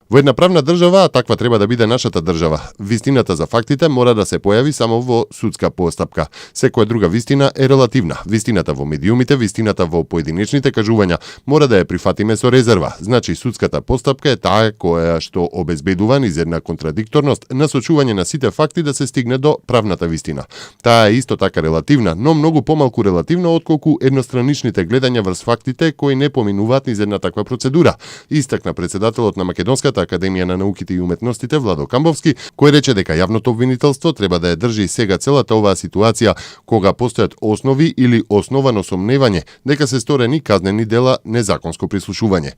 Во една правна држава, а таква треба да биде нашата држава, вистината за фактите мора да се појави само во судска постапка. Секоја друга вистина е релативна. Вистината во медиумите, вистината во поединечните кажувања мора да ја прифатиме со резерва. Значи судската постапка е таа која што обезбедува низедна контрадикторност, насочување на сите факти да се стигне до правната вистина. Таа е исто така релативна, но многу помалку релативна отколку едностраничните гледања врз фактите кои не поминуваат низедна таква процедура. Истакна председателот на Македонската Академија на науките и уметностите Владо Камбовски, кој рече дека јавното обвинителство треба да ја држи сега целата оваа ситуација кога постојат основи или основано сомневање дека се сторени казнени дела незаконско прислушување.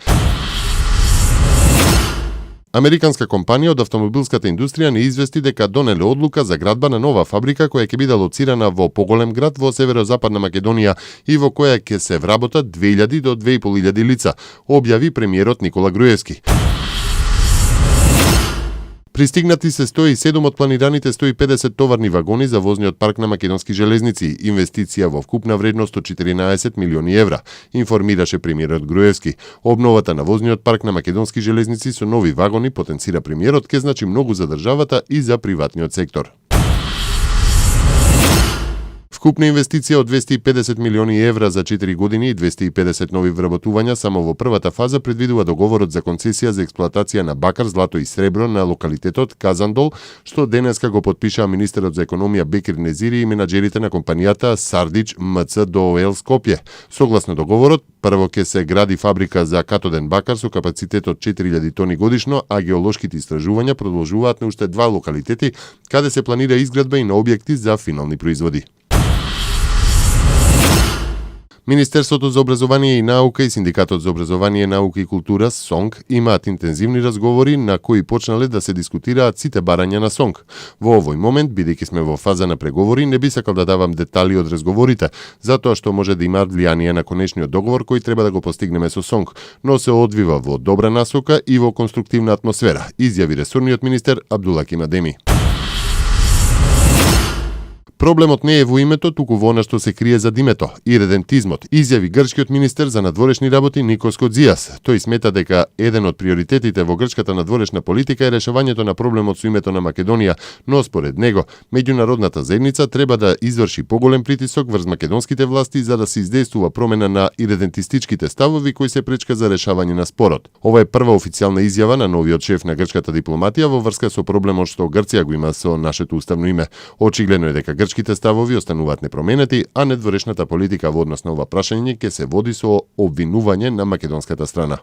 Американска компанија од автомобилската индустрија не извести дека донеле одлука за градба на нова фабрика која ќе биде лоцирана во поголем град во северозападна Македонија и во која ќе се вработат 2000 до 2500 лица, објави премиерот Никола Груевски. Пристигнати се 107 од планираните 150 товарни вагони за возниот парк на македонски железници, инвестиција во вкупна вредност од 14 милиони евра, информираше премиерот Груевски. Обновата на возниот парк на македонски железници со нови вагони, потенцира премиерот, ке значи многу за државата и за приватниот сектор. Вкупна инвестиција од 250 милиони евра за 4 години и 250 нови вработувања само во првата фаза предвидува договорот за концесија за експлоатација на бакар, злато и сребро на локалитетот Казандол, што денеска го потпишаа министерот за економија Бекир Незири и менаџерите на компанијата Сардич МЦ ДООЛ Скопје. Согласно договорот, прво ќе се гради фабрика за катоден бакар со капацитет од 4000 тони годишно, а геолошките истражувања продолжуваат на уште 2 локалитети, каде се планира изградба и на објекти за финални производи. Министерството за образование и наука и Синдикатот за образование, наука и култура СОНК имаат интензивни разговори на кои почнале да се дискутираат сите барања на СОНК. Во овој момент, бидејќи сме во фаза на преговори, не би сакал да давам детали од разговорите, затоа што може да имаат влијание на конечниот договор кој треба да го постигнеме со СОНК, но се одвива во добра насока и во конструктивна атмосфера, изјави ресорниот министер Абдулаким Адеми. Проблемот не е во името, туку во она што се крие за името, иредентизмот, изјави грчкиот министер за надворешни работи Никос Кодзијас. Тој смета дека еден од приоритетите во грчката надворешна политика е решавањето на проблемот со името на Македонија, но според него, меѓународната заедница треба да изврши поголем притисок врз македонските власти за да се издействува промена на иредентистичките ставови кои се пречка за решавање на спорот. Ова е прва официјална изјава на новиот шеф на грчката дипломатија во врска со проблемот што Грција го има со нашето уставно име. Очигледно е дека грчките ставови остануваат непроменети, а недворешната политика во однос на ова прашање ќе се води со обвинување на македонската страна.